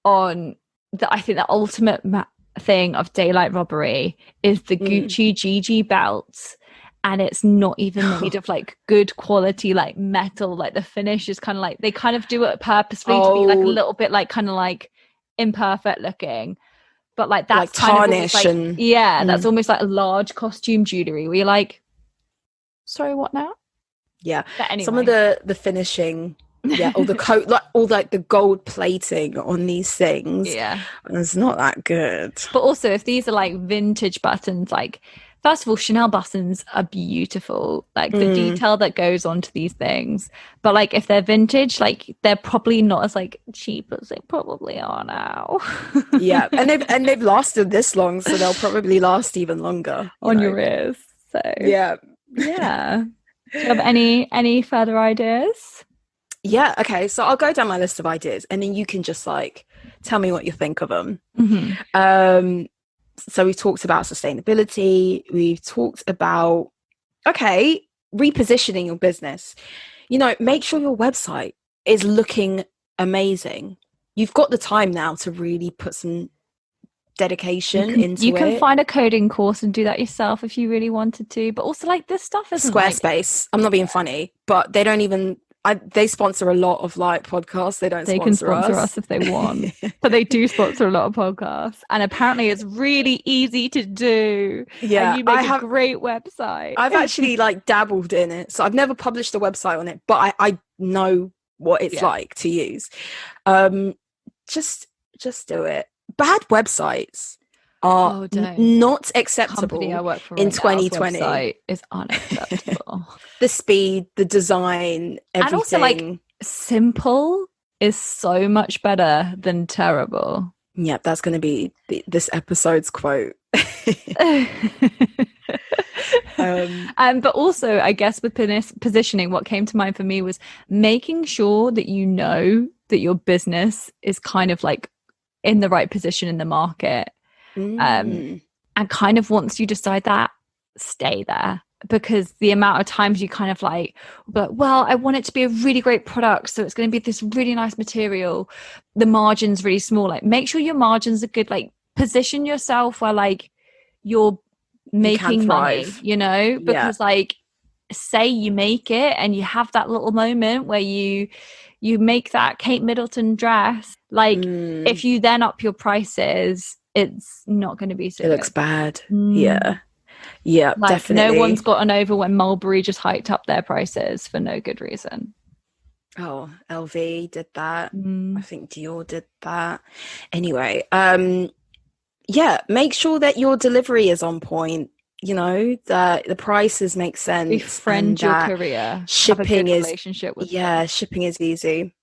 on I think the ultimate thing of daylight robbery is the Gucci GG belts. And it's not even made of like good quality like metal. Like the finish is kind of like, they kind of do it purposefully to be like a little bit like kind of like imperfect looking. But like that's like kind tarnish of like, that's almost like a large costume jewelry where you're like, sorry, what now? Yeah. Anyway. Some of the finishing, or the coat, like all like the gold plating on these things, it's not that good. But also, if these are like vintage buttons, like first of all, Chanel buttons are beautiful, like the detail that goes onto these things. But like if they're vintage, like they're probably not as like cheap as they probably are now. Yeah, and they've lasted this long, so they'll probably last even longer on your ears. So yeah. Do you have any further ideas? Yeah, okay, so I'll go down my list of ideas, and then you can just like tell me what you think of them. So we've talked about sustainability, we've talked about repositioning your business. You know, make sure your website is looking amazing. You've got the time now to really put some dedication into it. You can find a coding course and do that yourself if you really wanted to, but also like this stuff is Squarespace. I'm not being funny, but they don't even They sponsor a lot of like podcasts. They don't. They can sponsor us if they want, but they do sponsor a lot of podcasts, and apparently it's really easy to do. Yeah, and you make a great website. I've actually like dabbled in it, so I've never published a website on it, but I know what it's like to use. Just do it. Bad websites are not acceptable. Company I work for in 2020 website is unacceptable. The speed, the design, everything. And also, like, simple is so much better than terrible. Yep, that's going to be this episode's quote. But also, I guess with positioning, what came to mind for me was making sure that you know that your business is kind of like in the right position in the market. And kind of once you decide that, stay there, because the amount of times you kind of like, but well, I want it to be a really great product, so it's going to be this really nice material, the margin's really small. Like, make sure your margins are good. Like, position yourself where like you're making money, you know, because like, say you make it and you have that little moment where you make that Kate Middleton dress, like if you then up your prices, it's not going to be so it looks bad. Yeah, like, definitely. No one's gotten over when Mulberry just hiked up their prices for no good reason. Oh, LV did that. I think Dior did that. Anyway, make sure that your delivery is on point, you know, that the prices make sense. Befriend your career. Shipping is relationship with them. Shipping is easy.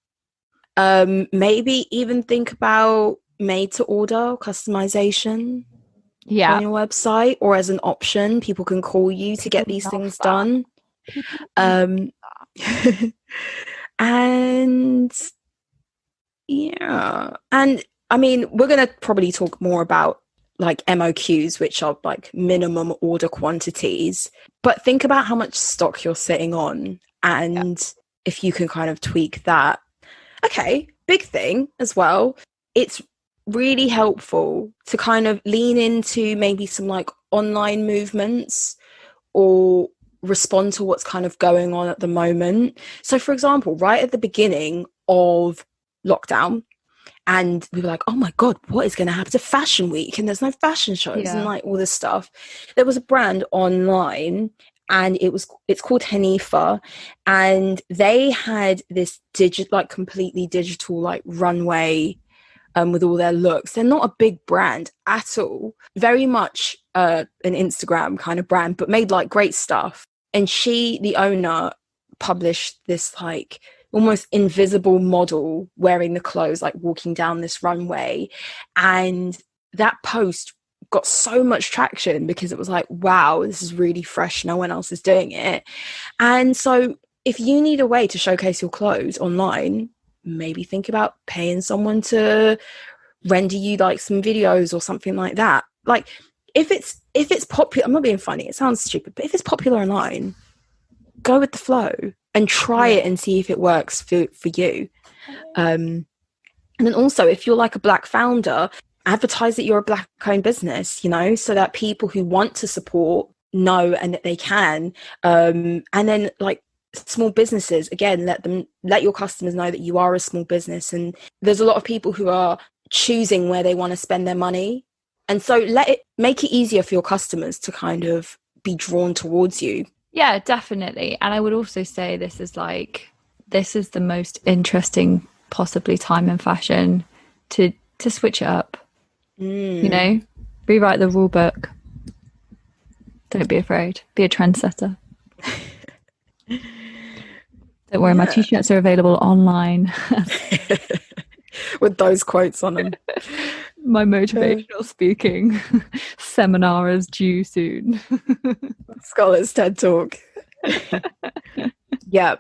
Maybe even think about made to order customization on your website, or as an option. People can call you to get these things done. And I mean, we're going to probably talk more about like MOQs, which are like minimum order quantities, but think about how much stock you're sitting on, and if you can kind of tweak that. Okay, big thing as well, it's really helpful to kind of lean into maybe some like online movements or respond to what's kind of going on at the moment. So for example, right at the beginning of lockdown, and we were like, oh my God, what is going to happen to Fashion Week? And there's no fashion shows and like all this stuff. There was a brand online, and it's called Hanifa, and they had this completely digital like runway with all their looks. They're not a big brand at all, very much an Instagram kind of brand, but made like great stuff. And the owner, published this like almost invisible model wearing the clothes, like walking down this runway. And that post got so much traction because it was like, wow, this is really fresh. No one else is doing it. And so if you need a way to showcase your clothes online, maybe think about paying someone to render you like some videos or something like that. Like, if it's popular, I'm not being funny, it sounds stupid, but if it's popular online, go with the flow and try it and see if it works for you. And then also, if you're like a Black founder, advertise that you're a Black owned business, you know, so that people who want to support know and that they can. And then like small businesses, again, let your customers know that you are a small business. And there's a lot of people who are choosing where they want to spend their money. And so make it easier for your customers to kind of be drawn towards you. Yeah, definitely. And I would also say this is the most interesting possibly time in fashion to switch it up. You know, rewrite the rule book. Don't be afraid. Be a trendsetter. Don't worry, my t-shirts are available online. With those quotes on them. My motivational speaking seminar is due soon. Scarlett's TED Talk. Yeah.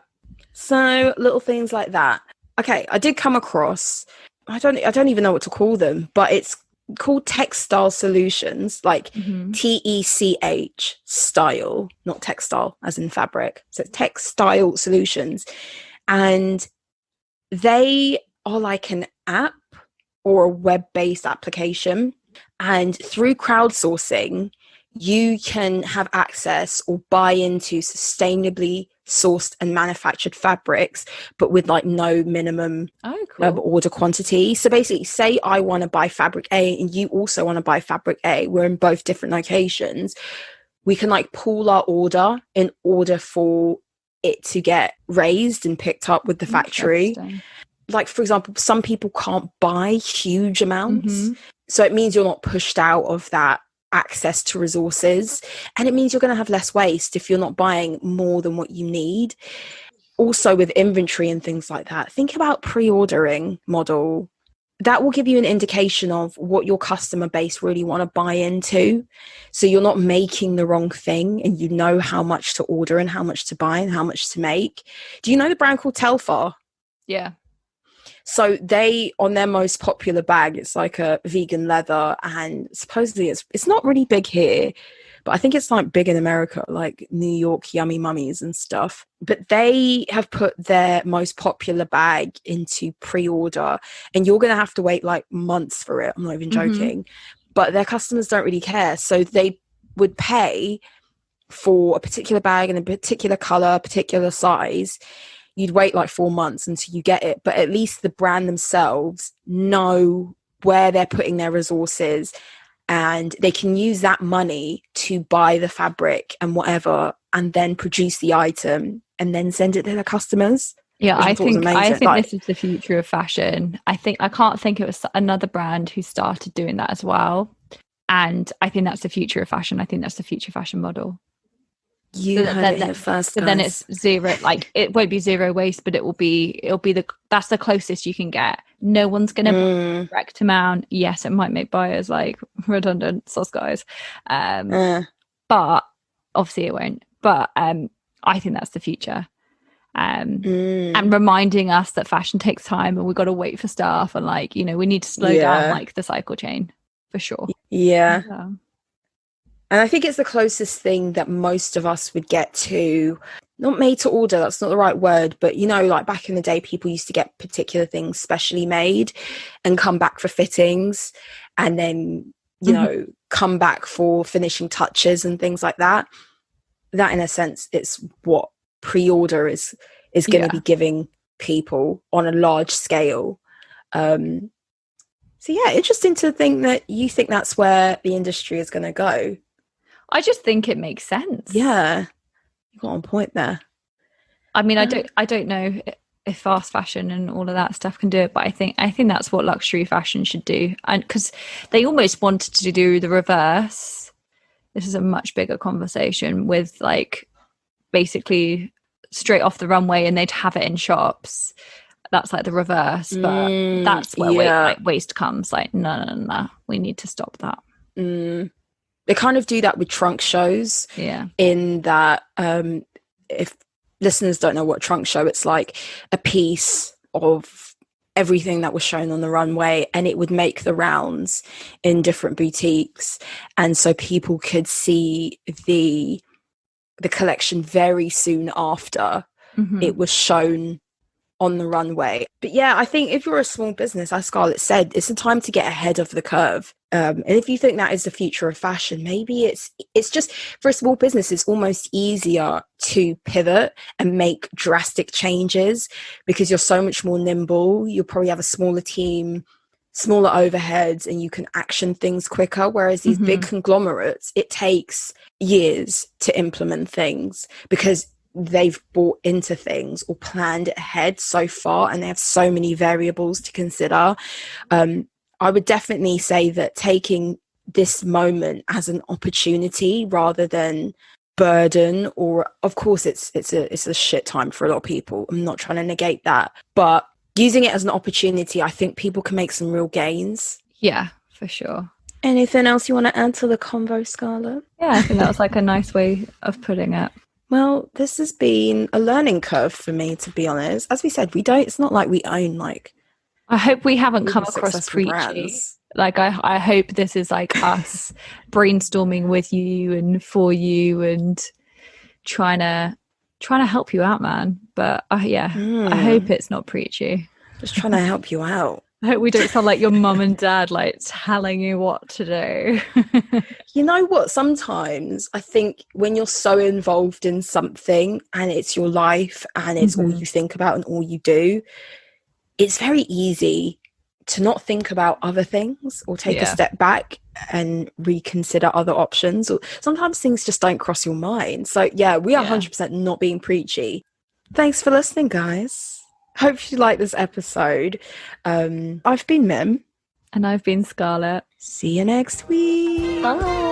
So little things like that. Okay, I did come across, I don't even know what to call them, but it's called textile solutions, like TECH style, not textile as in fabric. So textile solutions. And they are like an app or a web-based application. And through crowdsourcing, you can have access or buy into sustainably sourced and manufactured fabrics, but with like no minimum order quantity. So basically, say I want to buy fabric A and you also want to buy fabric A, we're in both different locations, we can like pool our order in order for it to get raised and picked up with the factory. Like, for example, some people can't buy huge amounts, so it means you're not pushed out of that access to resources, and it means you're going to have less waste if you're not buying more than what you need. Also, with inventory and things like that, think about pre-ordering model. That will give you an indication of what your customer base really want to buy into, so you're not making the wrong thing, and you know how much to order and how much to buy and how much to make. Do you know the brand called Telfar? Yeah. So they, on their most popular bag, it's like a vegan leather, and supposedly it's not really big here, but I think it's like big in America, like New York Yummy Mummies and stuff. But they have put their most popular bag into pre-order, and you're going to have to wait like months for it. I'm not even joking. But their customers don't really care. So they would pay for a particular bag in a particular color, particular size. You'd wait like 4 months until you get it, but at least the brand themselves know where they're putting their resources, and they can use that money to buy the fabric and whatever, and then produce the item and then send it to their customers. Yeah, I think like, this is the future of fashion. I can't think it was another brand who started doing that as well, and I think that's the future of fashion. I think that's the future fashion model. You heard it here first, guys. Then it's zero, like it won't be zero waste, but it'll be that's the closest you can get. No one's gonna buy the correct amount. Yes, it might make buyers like redundant, sus guys, but obviously it won't. But I think that's the future, and reminding us that fashion takes time and we've got to wait for stuff, and like, you know, we need to slow down like the cycle chain for sure. And I think it's the closest thing that most of us would get to, not made to order, that's not the right word, but, you know, like back in the day, people used to get particular things specially made and come back for fittings, and then, you know, come back for finishing touches and things like that. That, in a sense, it's what pre-order is going to be giving people on a large scale. So, yeah, interesting to think that you think that's where the industry is going to go. I just think it makes sense. Yeah, you got on point there. I mean, I don't know if fast fashion and all of that stuff can do it, but I think that's what luxury fashion should do. And because they almost wanted to do the reverse. This is a much bigger conversation with like basically straight off the runway, and they'd have it in shops. That's like the reverse, but that's where waste comes. Like, no, we need to stop that. They kind of do that with trunk shows. Yeah. In that, if listeners don't know what trunk show, it's like a piece of everything that was shown on the runway, and it would make the rounds in different boutiques, and so people could see the collection very soon after it was shown on the runway. But yeah, I think if you're a small business, as Scarlett said, it's a time to get ahead of the curve. And if you think that is the future of fashion, maybe it's just, for a small business, it's almost easier to pivot and make drastic changes because you're so much more nimble. You'll probably have a smaller team, smaller overheads, and you can action things quicker. Whereas these big conglomerates, it takes years to implement things because they've bought into things or planned it ahead so far, and they have so many variables to consider. I would definitely say that taking this moment as an opportunity rather than burden, or of course it's a shit time for a lot of people. I'm not trying to negate that, but using it as an opportunity, I think people can make some real gains. Yeah, for sure. Anything else you want to add to the convo, Scarlett? Yeah, I think that was like a nice way of putting it. Well, this has been a learning curve for me, to be honest. As we said, it's not like we own like. I hope we haven't come across preachy. Brands. Like I hope this is like us brainstorming with you and for you and trying to help you out, man. But I hope it's not preachy. Just trying to help you out. I hope we don't sound like your mum and dad, like telling you what to do. You know what? Sometimes I think when you're so involved in something and it's your life and it's all you think about and all you do, it's very easy to not think about other things or take a step back and reconsider other options. Or sometimes things just don't cross your mind. So yeah, we are 100% not being preachy. Thanks for listening, guys. Hope you like this episode. I've been Mim. And I've been Scarlett. See you next week. Bye.